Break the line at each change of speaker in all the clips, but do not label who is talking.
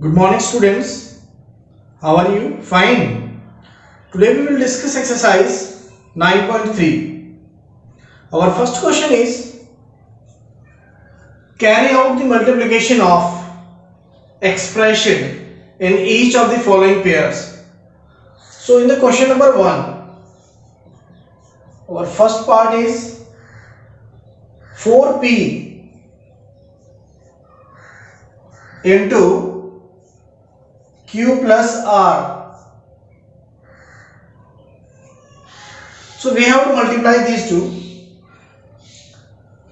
Good morning, students. How are you? Fine. Today we will discuss exercise 9.3. Our first question is carry out the multiplication of expression in each of the following pairs. So in the question number 1, our first part is 4p into Q plus R. So we have to multiply these two.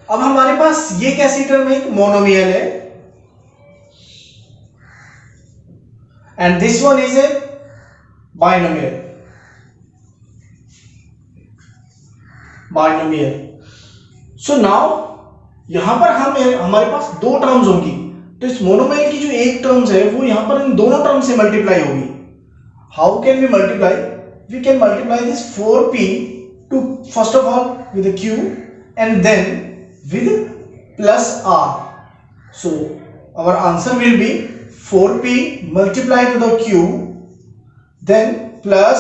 अब हमारे पास ये कैसी term है? एक monomial है and this one is a binomial. So now यहां पर हमारे पास दो टर्म्स होंगी, तो इस मोनोमियल की जो एक टर्म्स है वो यहां पर इन दोनों टर्म से मल्टीप्लाई होगी. How can we multiply? We can multiply this 4p to first of all with a q and then with plus r. So our answer will be 4p multiplied to the q then plus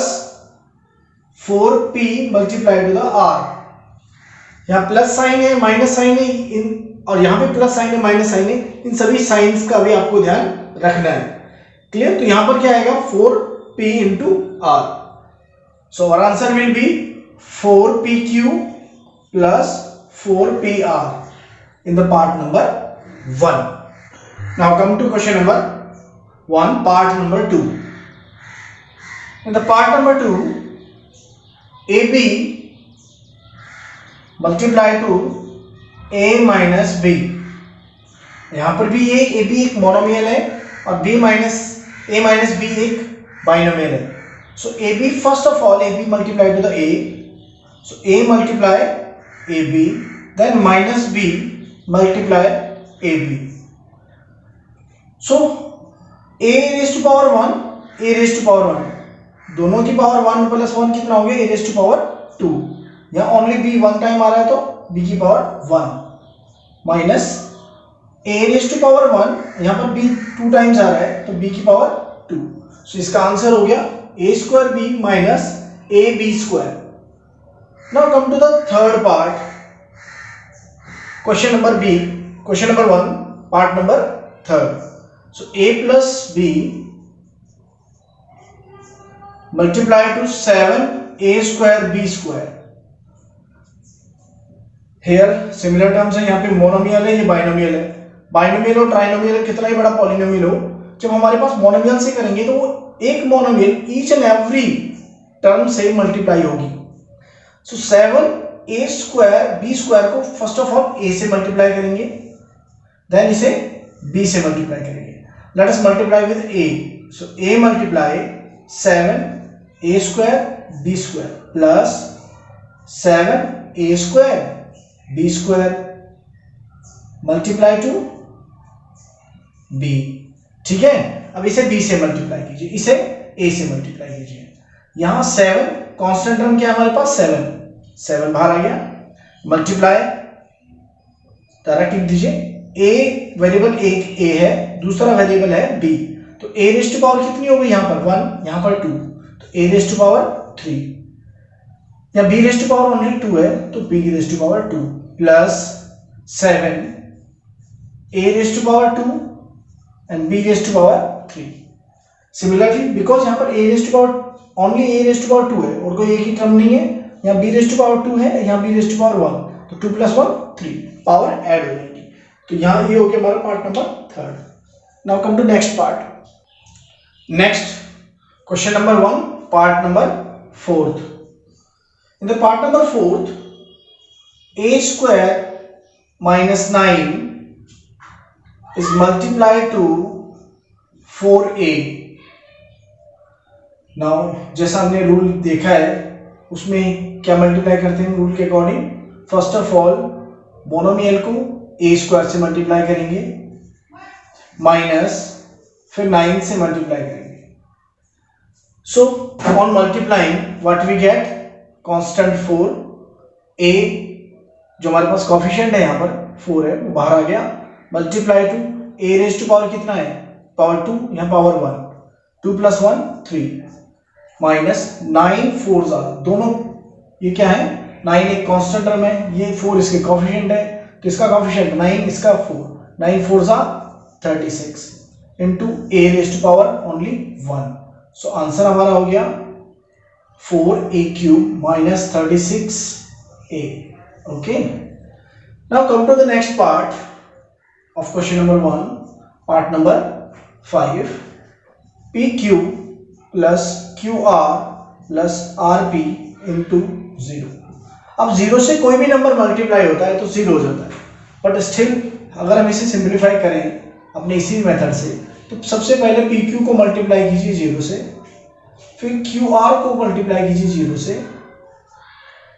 4p multiplied to the r. यहाँ plus sign है, minus sign है, इन और यहाँ पे plus sign है, minus sign है, इन सभी science का भी आपको ध्यान रखना है. क्लियर? तो यहाँ पर क्या आएगा? 4p into r. So our answer will be 4pq plus 4pr in the part number 1. Now come to question number 1, part number 2. In the part number 2, ab multiply to a minus b. यहां पर भी ये ab एक monomial है और b minus a minus b एक binomial है. So ab first of all ab multiply to the a. So a multiply ab then minus b multiply ab. So a raised to power 1 a raised to power 1 दोनों की power 1 plus 1 कितना हो गया? a raised to power 2. यहाँ only b one time आ रहा है तो b की power 1 minus a raise to power 1, यहाँ पर b 2 टाइम्स आ रहा है तो b की पावर 2. सो इसका आंसर हो गया a square b minus a b square. Now come to the third part, question number b, question number 1 part number third. सो a plus b multiply to 7a square b square. Here similar terms है, यहाँ पे monomial है, ये binomial है. Binomial और trinomial कितना ही बड़ा पॉलिनोमियल हो, जब हमारे पास मोनोमियल से करेंगे तो वो एक monomial each and every term से मल्टीप्लाई होगी. सो 7a स्क्वायर b स्क्वायर को फर्स्ट ऑफ ऑल a से मल्टीप्लाई करेंगे, देन इसे b से मल्टीप्लाई करेंगे. Let us multiply with a. So a multiply 7a square b square plus 7a square b square multiply to b. ठीक है, अब इसे b से मल्टीप्लाई कीजिए, इसे a से मल्टीप्लाई कीजिए. यहां 7 कांस्टेंट टर्म क्या है हमारे पास? 7 बाहर आ गया. मल्टीप्लाई डायरेक्ट लिख दीजिए. a वेरिएबल एक a है, दूसरा वेरिएबल है b. तो a रेज़ टू पावर कितनी हो गई? यहां पर 1, यहां पर 2, तो a रेज़ टू पावर 3. या b raise to power only 2 है तो b raise to power 2 plus 7 a raise to power 2 and b raise to power 3. Similarly because यहाँ पर a raise to power only a raise to power 2 है और कोई एक ही term नहीं है, यहाँ b रेज़ टू पावर 2 है, यहाँ b रेज़ टू पावर 1, तो 2 प्लस 1 3 पावर ऐड हो जाएगी. तो यहाँ ये हो गया हमारा part number third. Now come to next part. Next question number 1 part number fourth. In the part number 4th, a square minus 9 is multiplied to 4a. Now जैसा हमने रूल देखा है उसमें क्या मल्टीप्लाई करते हैं रूल के according? First of all monomial को a स्क्वायर से मल्टीप्लाई करेंगे माइनस फिर 9 से मल्टीप्लाई करेंगे. So on multiplying what we get? Constant 4 a जो हमारे पास कोफिशिएंट है यहाँ पर 4 है वो बाहर आ गया, multiply to a raise to power कितना है? पावर 2, यहाँ पावर 1, 2 + 1 3 माइनस 9 4 ज़ा, दोनों ये क्या है, 9 एक कांस्टेंट टर्म है, ये 4 इसके कोएफिशिएंट है, तो इसका कोएफिशिएंट 9, इसका 4, 9 4 ज़ा 36 into a raise to power only 1। So answer हमारा हो गया 4a³ minus 36a। Okay, now come to the next part of question number 1, part number 5, PQ plus QR plus RP into 0। अब 0 से कोई भी नंबर मल्टीप्लाई होता है तो 0 हो जाता है, बट स्टिल अगर हम इसे सिंप्लीफाई करें अपने इसी मेथड से, तो सबसे पहले PQ को मल्टीप्लाई कीजिए 0 से, फिर QR को मल्टीप्लाई कीजिए 0 से,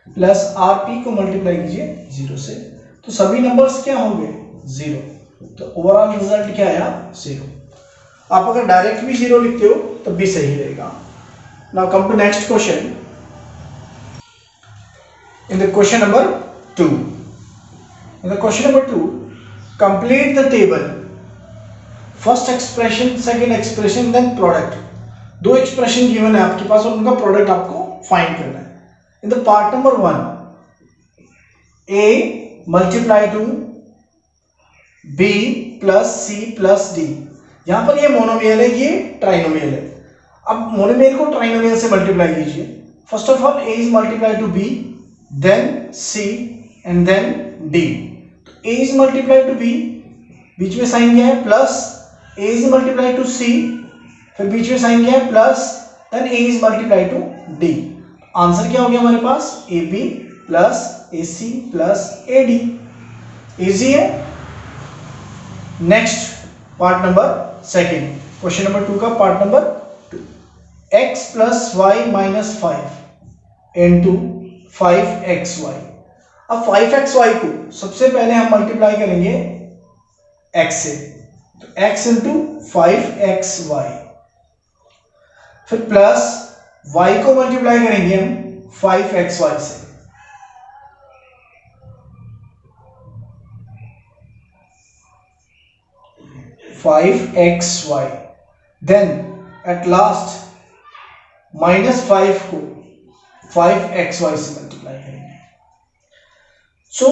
प्लस RP को मल्टीप्लाई कीजिए 0 से, तो सभी नंबर्स क्या होंगे 0, तो ओवरऑल रिजल्ट क्या आया 0। आप अगर डायरेक्ट भी 0 लिखते हो तब भी सही रहेगा। Now come to next question. In the question number 2, complete the table, first expression, second expression, then product. दो एक्सप्रेशन गिवन है आपके पास और उनका प्रोडक्ट आपको फाइंड करना है। इन the part number 1, a multiply to b plus c plus d, यहां पर ये मोनोमियल है, ये ट्राइनोमियल है। अब मोनोमियल को ट्राइनोमियल से मल्टीप्लाई कीजिए। First of all a is multiply to b, then c and then d। तो a is multiply to b, बीच में साइन क्या है plus, a is multiply to c, फिर बीच में साइन क्या है plus, then a is multiply to d। Answer क्या हो गया हमारे पास, ab plus ac plus ad। Easy है। Next part number second, question number 2 का part number 2, x plus y minus 5 into 5xy। अब 5xy को सबसे पहले हम मल्टीप्लाई करेंगे x से, तो x इंटू 5xy, फिर प्लस y को मल्टीप्लाई करेंगे हम 5xy से, 5xy, then at last minus 5 को 5xy से मल्टीप्लाई करेंगे। सो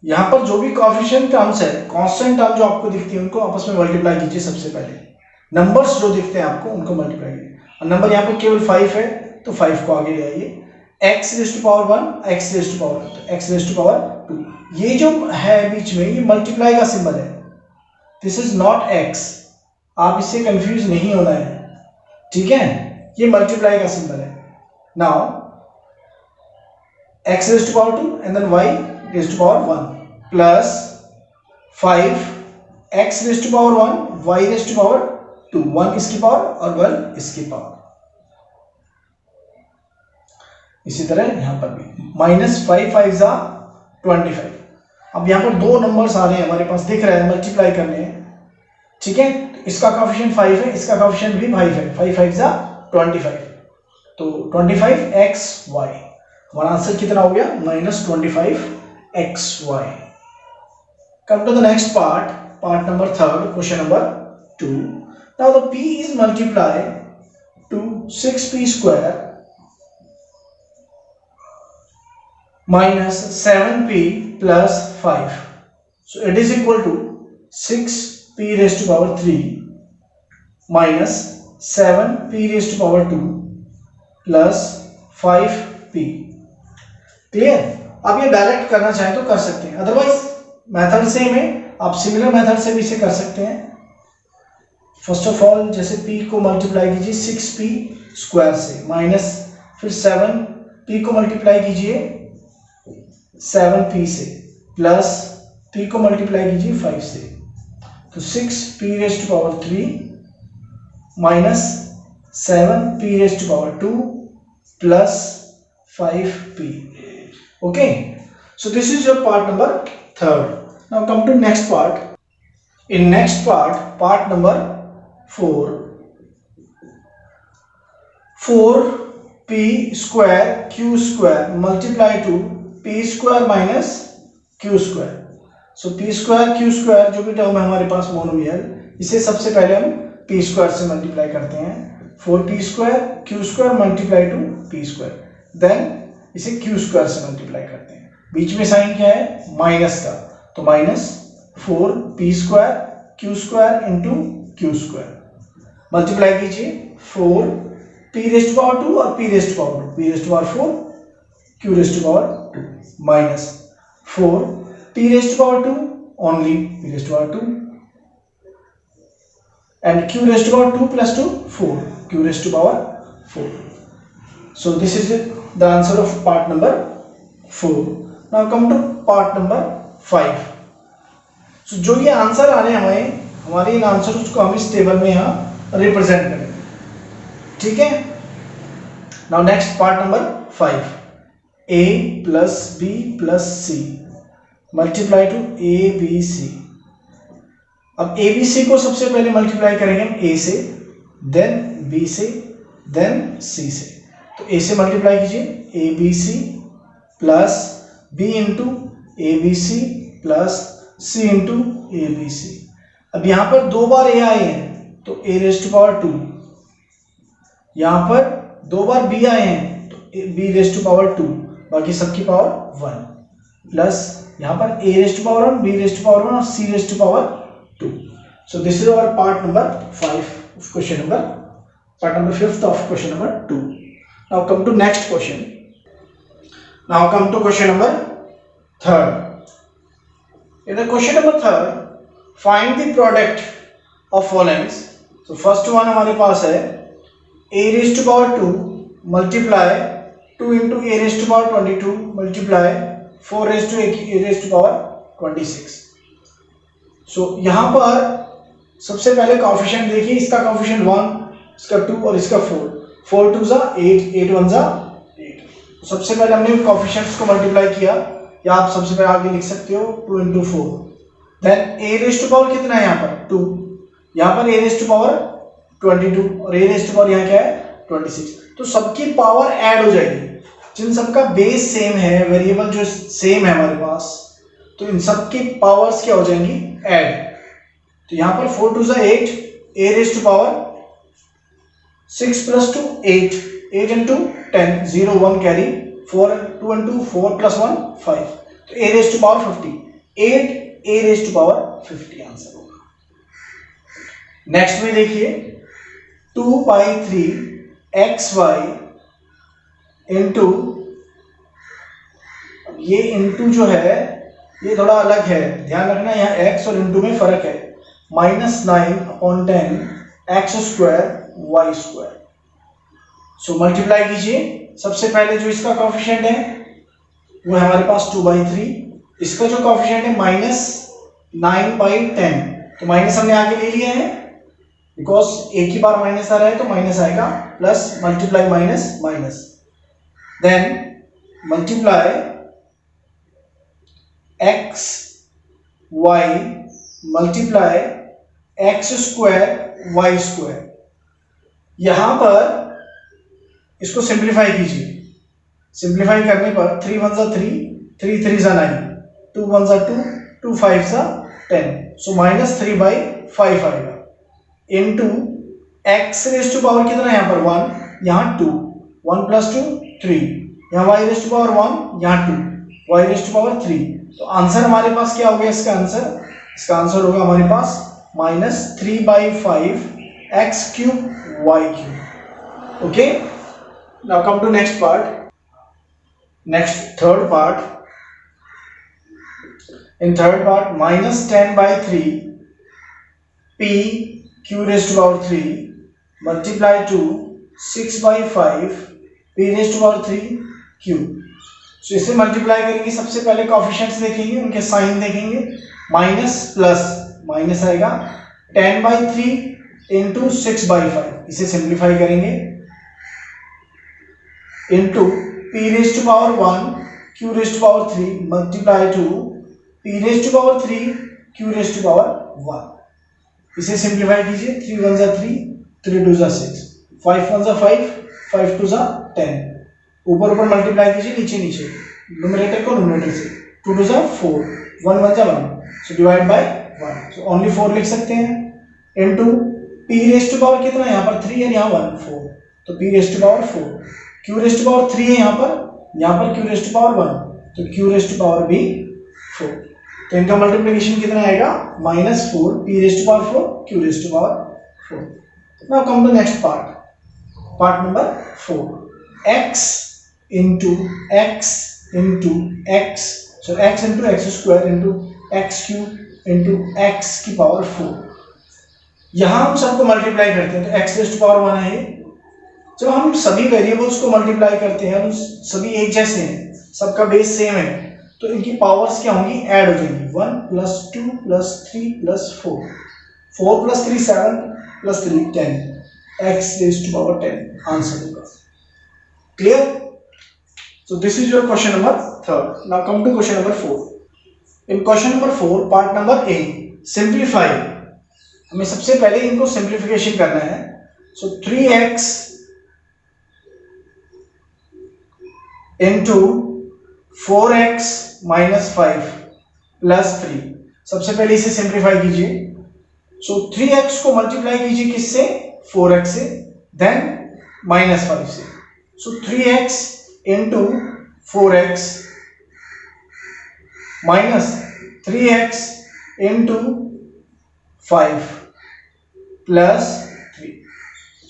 यहां पर जो भी कोएफिशिएंट टर्म्स है, कांस्टेंट टर्म जो आपको दिखती है उनको आपस में मल्टीप्लाई कीजिए। सबसे पहले नंबर्स जो दिखते हैं आपको उनको मल्टीप्लाई कीजिए, और नंबर यहां पर केवल 5 है तो 5 को आगे ले आइए, x raise to power 1, x raise to power 1, तो x रेज़ टू पावर 2। ये जो है बीच में ये मल्टीप्लाई का सिंबल है, दिस इज नॉट x, आप इससे कंफ्यूज नहीं होना है, ठीक है, ये मल्टीप्लाई का सिंबल है। Now x raise to power 2 and then y raise to power 1 plus 5 x raise to power 1 y raise to power 2, 1 इसकी पावर और 1 इसकी पावर। इसी तरह यहां पर भी माइनस 5 5 ज़ा 25। अब यहां पर दो नंबर्स आ रहे हैं हमारे पास, दिख रहा है, मल्टीप्लाई करने हैं, ठीक है, इसका कोएफिशिएंट 5 है, इसका कोएफिशिएंट भी 5 है, 5 5 ज़ा 25, तो 25xy। हमारा आंसर कितना हो गया, -25xy। Come to the next part, part number 3, question number 2। Now the p is multiply to 6p square minus 7p plus 5, so it is equal to 6p raised to power 3 minus 7p raised to power 2 plus 5p। Clear? आप ये direct करना चाहें तो कर सकते हैं, otherwise method same है, आप सिमिलर मेथड से भी इसे कर सकते हैं। फर्स्ट ऑफ ऑल जैसे p को मल्टीप्लाई कीजिए 6p स्क्वायर से, माइनस फिर 7p को मल्टीप्लाई कीजिए 7p से, प्लस p को मल्टीप्लाई कीजिए 5 से, तो 6p raise to power 3 minus 7p raise to power 2 plus 5p। Okay, so this is your part number 3rd। Now come to next part. In next part, part number 4p square q square multiply to p square minus q square. So p square q square जो भी term है हमारे पास monomial, इसे सबसे पहले हम P square से multiply करते हैं, 4p square q square multiply to p square, then इसे क्यू स्क्वायर से मल्टीप्लाई करते हैं, बीच में साइन क्या है माइनस का, तो minus 4p square q square into Q square, multiply कीजिए 4p रेस्ट पावर 2 और p rest power 2, p rest power 4 q rest power 2 minus 4p rest power 2 only p rest power 2 and q raised to power 2 plus 2 4 q raised to power 4. So this is the answer of part number 4. Now come to part number 5. So जो ये answer आ रहे हैं हमारे in answer को हम इस table में यहाँ रिप्रेजेंट करेंगे, ठीक है। Now next part number 5, a plus b plus c multiply to a b c. अब ए बी सी को सबसे पहले मल्टीप्लाई करेंगे हम ए से, देन बी से, देन सी से, तो ए से मल्टीप्लाई कीजिए a b c plus b into a b c plus c into a b c. अब यहाँ पर दो बार ए आए हैं तो ए रेस्ट पावर 2, यहाँ पर दो बार बी आए हैं तो बी रेस्ट पावर 2, बाकी सबकी पावर 1 प्लस यहाँ पर A raised power 1, B raised power 1 और C raised power 2. So this is our part number 5 of question number, part number 5th of question number 2. Now come to next question. Now come to question number 3rd. In the question number 3rd, find the product of followings. So first one हमारे पास है a raised to power 2 multiply 2 into a raised to power 22 multiply 4 raised to a raised to power 26. So यहाँ पर सबसे पहले coefficient देखिए, इसका coefficient 1, इसका 2 और इसका 4, 4 2 जा 8, 8 1 जा 8. तो सबसे पहले हमने कोएफिशिएंट्स को मल्टीप्लाई किया, या आप सबसे पहले आगे लिख सकते हो 2 into 4, then a raise to power कितना है यहाँ पर 2, यहाँ पर a रेज़ टू पावर 22 और a रेज़ टू पावर यहाँ क्या है 26. तो सबकी पावर ऐड हो जाएगी, जिन सबका बेस सेम है, वेरिएबल जो सेम है हमारे पास, तो इन सब की पावर्स क्या हो जाएंगी ऐड. तो यहाँ पर 4 2 जा 8, a raise to power 6 plus 2 8, 8 into 10 0 1 carry 4 2 and 2 4 plus 1 5, तो a raise to power 50, 8 a raise to power 50 answer होगा. नेक्स्ट में देखिए 2/3 xy इंटू, ये इंटू जो है ये थोड़ा अलग है, ध्यान रखना यहाँ x और इंटू में फर्क है, -9/10 x square y square. So multiply कीजिए, सबसे पहले जो इसका कोएफिशिएंट है वो है हमारे पास 2/3, इसका जो कोएफिशिएंट है -9/10, तो माइनस हमने आगे ले लिया है बिकॉज एक ही बार माइनस आ रहा है तो माइनस आएगा, plus multiply minus minus, then multiply x y multiply x square y square. यहां पर इसको सिंप्लीफाई कीजिए, सिंप्लीफाई करने पर 3 1 जा 3, 3 3 जा 9, 2 1 जा 2, 2 5 जा 10, सो -3/5 आएगा into x raise to power कितना है यहाँ पर 1, यहाँ 2, 1 plus 2 3, यहाँ y रेज़ टू पावर 1, यहाँ 2, y रेज़ टू पावर 3. तो आंसर हमारे पास क्या हो गया, इसका आंसर होगा हमारे पास -3/5 x cube y cube. Okay, now come to next part, next third part. In third part -10/3 p q raise to power 3 multiply to 6/5 p raise to power 3 q. तो इसे मल्टीप्लाई करेंगे, सबसे पहले कोएफिशिएंट्स देखेंगे, उनके साइन देखेंगे, minus plus minus आएगा 10/3 into 6/5, इसे सिंप्लीफाई करेंगे into p raise to power 1 q raise to power 3 multiply to p raise to power 3 q raise to power 1. इसे सिंप्लीफाई कीजिए, 3 1 जा 3, 3 2 जा 6, 5 1 जा 5, 5 2 जा 10, ऊपर ऊपर मल्टीप्लाई कीजिए, नीचे नीचे, न्यूमरेटर को न्यूमरेटर से, 2 2 जा 4, 1 1 जा 1, so divide by 1, so only 4 लिख सकते हैं, into p raised to power कितना है यहाँ पर 3 है, यहाँ 1 4, तो p raised to power 4, q raised to power 3 है यहाँ पर q रेस्ट टू पावर 1, तो q रेस्ट टू पावर भी 4, तो इनका मल्टीप्लिकेशन कितना आएगा -4 p raised to power 4 q raised to power 4. Now come to next part number 4, x into x into x, so x into x square into x cube into x की power 4. यहाँ हम सबको multiply करते हैं तो x raised to power 1 है. जब हम सभी वेरिएबल्स को मल्टीप्लाई करते हैं सभी एक जैसे हैं, सबका बेस सेम है, तो इनकी पावर्स क्या होंगी, ऐड हो जाएंगी. 1 + 2 + 3 + 4, 4 + 3 7 + 3 10, x raised to power 10 answer होगा. Clear? So this is your question number 3rd. Now come to question number 4. In question number 4, part number A, simplify. हमें सबसे पहले इनको सिंप्लीफिकेशन करना है. So 3x into 4x minus 5 plus 3. सबसे पहले इसे सिंप्लीफाई कीजिए. So 3x को मल्टीप्लाई कीजिए किससे, 4x से, then -5 से. So 3x into 4x minus 3x into 5 plus 3.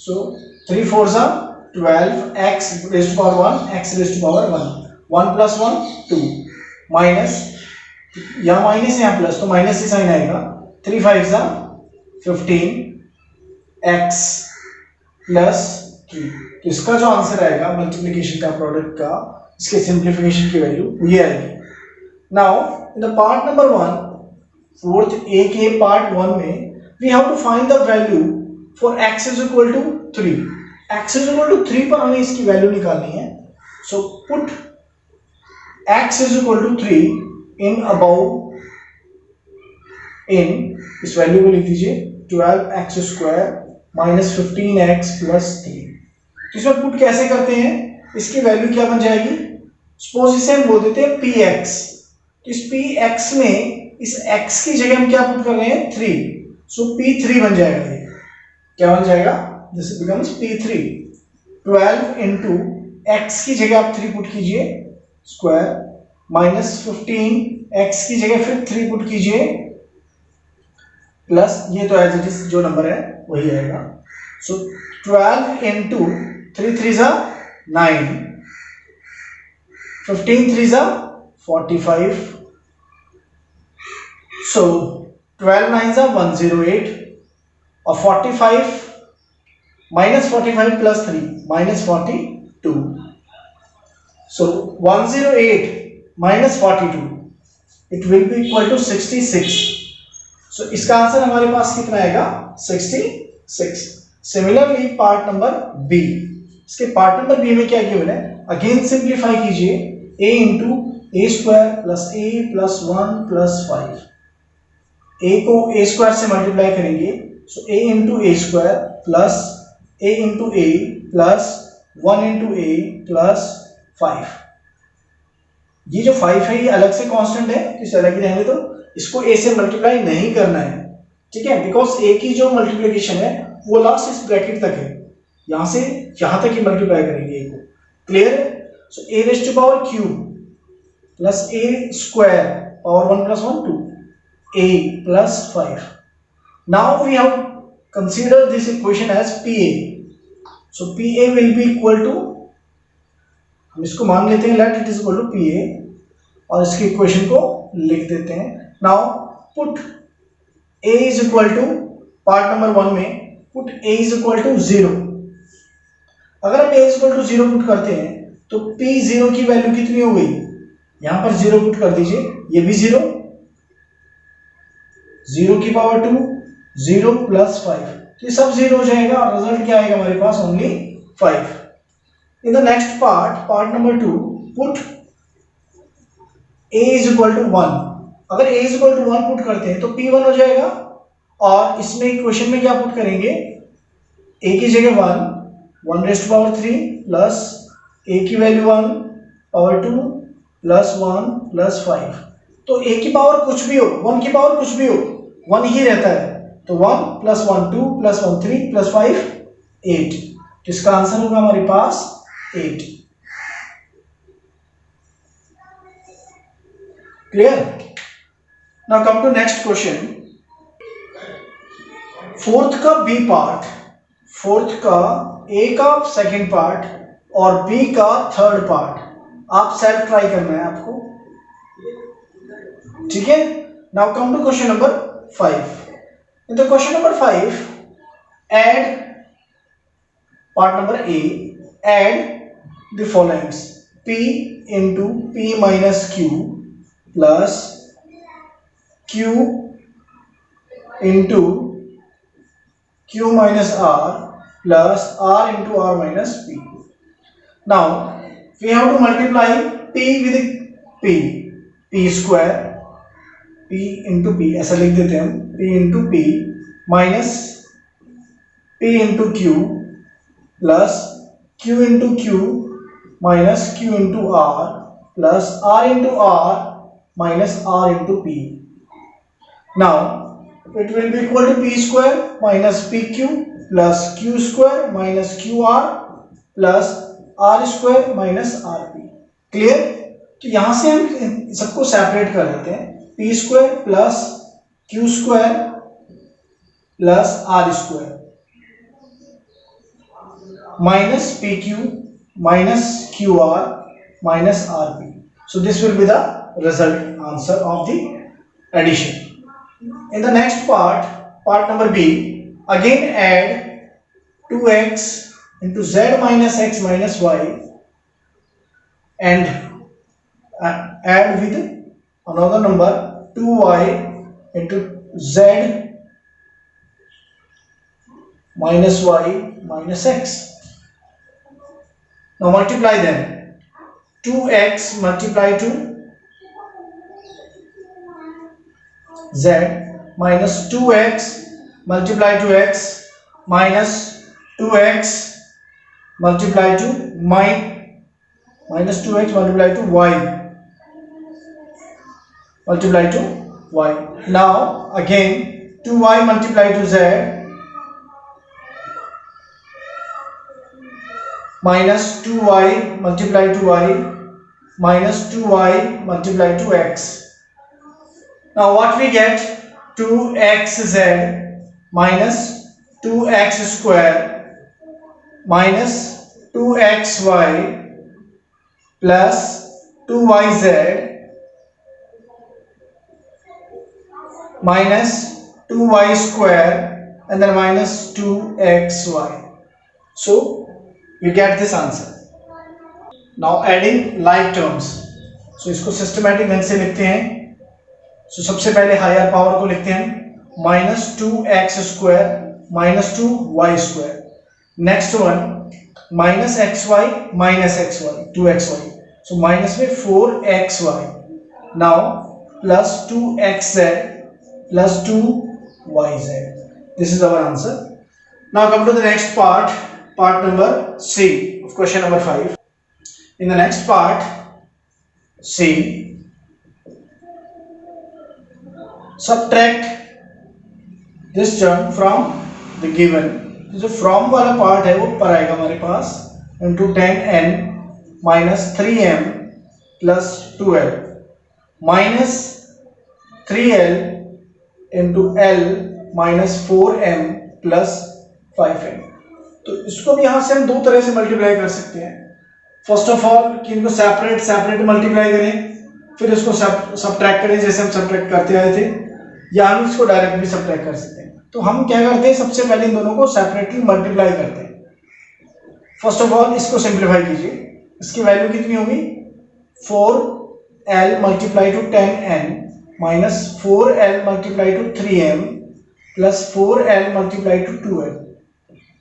So 3 4s are 12, x raised to power 1, x raised to power 1, 1 plus 1 2 minus, यहाँ माइनस यहाँ प्लस, तो माइनस से साइन आएगा. 3 5s are 15 x plus 3. तो इसका जो आंसर आएगा मल्टीप्लिकेशन का, प्रोडक्ट का, इसके सिंप्लीफिकेशन की वैल्यू ये आएगी. Now in the part number 1, fourth A के पार्ट 1 में we have to find the value for x is equal to 3. x is equal to 3 पर हमें इसकी वैल्यू निकालनी है. So put x is equal to 3 in about, in इस value को लिख दीजिए 12x square minus 15x plus 3. इसमें पुट कैसे करते हैं, इसकी वैल्यू क्या बन जाएगी, सपोज इसे हम बोल देते हैं px. इस px में इस x की जगह हम क्या पुट कर रहे हैं, 3, सो p3 बन जाएगा. ये क्या बन जाएगा, this becomes p3. 12 into x की जगह आप 3 पुट कीजिए स्क्वायर, माइनस 15 x की जगह फिर 3 पुट कीजिए, प्लस ये तो एज इट इज जो नंबर है वही आएगा. सो 12 into 3 3s are 9, 15 3s are 45, so 12 9s are 108, और 45 minus 45 plus 3 minus 42, so 108 minus 42 it will be equal to 66. so इसका आंसर हमारे पास कितना आएगा, 66. सिमिलरली पार्ट नंबर बी, इसके पार्ट नंबर बी में क्या गिवन है, अगेन सिंप्लीफाई कीजिए. a into A square plus A plus 1 plus 5. a को a स्क्वायर से मल्टीप्लाई करेंगे, सो a into A square plus a into A plus 1 into A plus 5. ये जो 5 है ये अलग से कांस्टेंट है, इसे अलग ही रहने दो, इसको a से मल्टीप्लाई नहीं करना है, ठीक है, बिकॉज a की जो मल्टीप्लिकेशन है वो लास्ट इस ब्रैकेट तक है, यहां से यहां तक ही मल्टीप्लाई करेंगे a को. क्लियर है? So a raise to power cube plus a square power 1 plus 1 2, a plus 5. Now we have consider this equation as pa. So pa will be equal to, हम इसको मान लेते हैं let it is equal to pa, और इसकी equation को लिख देते हैं. Now put a is equal to, part number 1 में put a is equal to 0. अगर हम a is equal to 0 put करते हैं तो p0 की वैल्यू कितनी हो गई, यहां पर 0 पुट कर दीजिए, ये भी 0, 0 की पावर 2, 0 प्लस 5, तो ये सब 0 हो जाएगा और रिजल्ट क्या आएगा हमारे पास, only 5. In the next part number 2, put a is equal to 1. अगर a is equal to 1 put करते हैं तो p1 हो जाएगा, और इसमें इक्वेशन में क्या पुट करेंगे, a की जगह 1 raise to power 3 plus a की वैल्यू 1 पावर 2 प्लस 1 प्लस 5. तो a की पावर कुछ भी हो, 1 की पावर कुछ भी हो, 1 ही रहता है, तो 1 प्लस 1 2 प्लस 1 3 प्लस 5 8। तो इसका आंसर होगा हमारे पास 8। Clear? Now come to next question. Fourth का बी पार्ट, फोर्थ का ए का सेकंड पार्ट और बी का थर्ड पार्ट आप सेल्फ ट्राई करना है आपको, ठीक है? Now come to question number 5। In the question number 5, add part number A, add the followings: P into P minus Q plus Q into Q minus R plus R into R minus P. Now we have to multiply P with P, P square, P into P ऐसा लिख देते हैं हम, P into P minus P into Q plus Q into Q minus Q into R plus R into R minus R into P. Now it will be equal to P square minus PQ plus Q square minus QR plus R square minus RP. Clear? तो यहां से हम सबको separate कर देते हैं। P square plus Q square plus R square minus PQ minus QR minus RP. So this will be the result answer of the addition. In the next part, part number B, again add 2x into z minus x minus y and add with another number 2y into z minus y minus x. Now multiply them. 2x multiply to z minus 2x multiply to x minus 2x multiply to minus 2x multiply to y multiply to y. Now again 2y multiply to z minus 2y multiply to y minus 2y multiply to x. Now what we get? 2xz minus 2x square minus 2xy plus 2yz minus 2y square and then minus 2xy. So you get this answer. Now adding like terms. So इसको systematic ढंग से लिखते हैं. So सबसे पहले higher power को लिखते हैं minus 2x square minus 2y square. Next one minus xy minus xy 2xy. So minus में 4xy. Now plus 2xz plus 2yz. This is our answer. Now come to the next part, part number C of question number 5. In the next part C, subtract this term from the given. जो from वाला part है वो पर आएगा हमारे पास into 10n minus 3m plus 2l minus 3l into L minus 4m plus 5m. तो इसको भी यहां से हम दो तरह से मल्टीप्लाई कर सकते हैं. फर्स्ट ऑफ ऑल कि इनको सेपरेट मल्टीप्लाई करें, फिर इसको सब्ट्रैक्ट करें जैसे हम सब्ट्रैक्ट करते आए थे, या हम इसको डायरेक्ट भी सब्ट्रैक्ट कर सकते हैं. तो हम क्या करते हैं, सबसे पहले इन दोनों को सेपरेटली मल्टीप्लाई करते हैं. फर्स्ट ऑफ ऑल इसको सिंप्लीफाई कीजिए. इसकी वैल्यू कितनी होगी? 4l multiply two 10n minus 4l multiply to 3m plus 4l multiply to 2l.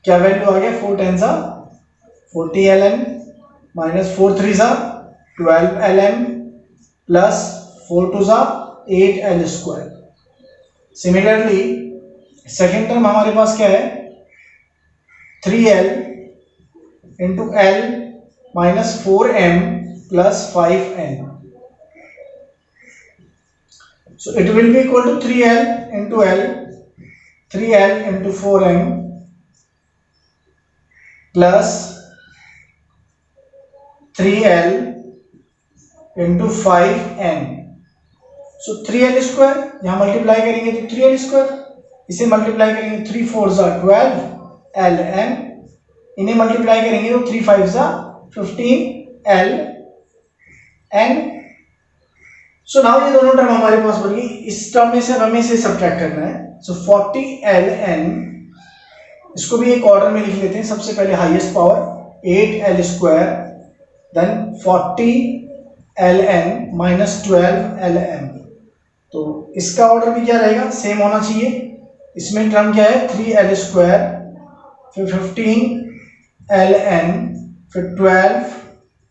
क्या वैल्यू आ गया? 4 10 सा 40ln minus 4 3 सा 12ln plus 4 2 सा 8l square. Similarly second term हमारे पास क्या है? 3l into l minus 4m plus 5n. So it will be equal to 3l into l. 3l into 4m plus 3l into 5n. So 3l square यहाँ multiply करेंगे तो 3l square, इसे multiply करेंगे 3 4 जा 12 ln, इन्हें multiply करेंगे तो 3 5 जा 15 ln. सो नाउ ये दोनों टर्म हमारे पास बन गई, इस टर्म में से हमें इसे सब्ट्रैक्ट करना है. सो 40 ln, इसको भी एक ऑर्डर में लिख लेते हैं. सबसे पहले highest power 8l square, then 40 ln minus 12 ln. तो इसका ऑर्डर भी क्या रहेगा, सेम होना चाहिए. इसमें टर्म क्या है 3l स्क्वायर, फिर 15 ln, फिर 12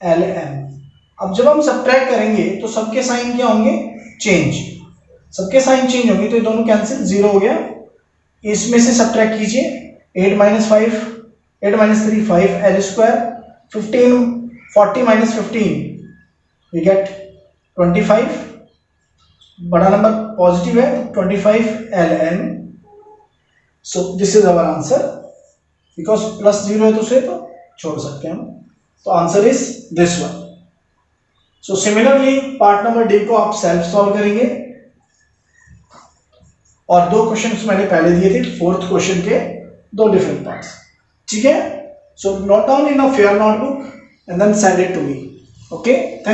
ln. अब जब हम सब्ट्रैक्ट करेंगे तो सबके साइन क्या होंगे, चेंज. सबके साइन चेंज होंगे तो ये दोनों कैंसिल, 0 हो गया. इसमें से सब्ट्रैक्ट कीजिए 8 minus 5, 8 minus 3 5l square, 15 40 minus 15 we get 25. बड़ा नंबर पॉजिटिव है 25 ln. So this is our answer. Because plus 0 है तो उसे तो छोड़ सकते हैं हम. तो answer is this one. So similarly part number D को आप सेल्फ सॉल्व करेंगे. और 2 क्वेश्चंस मैंने पहले दिए थे, 4th क्वेश्चन के 2 डिफरेंट पार्ट्स. ठीक है. So note down in a fair notebook and then send it to me. Okay, thank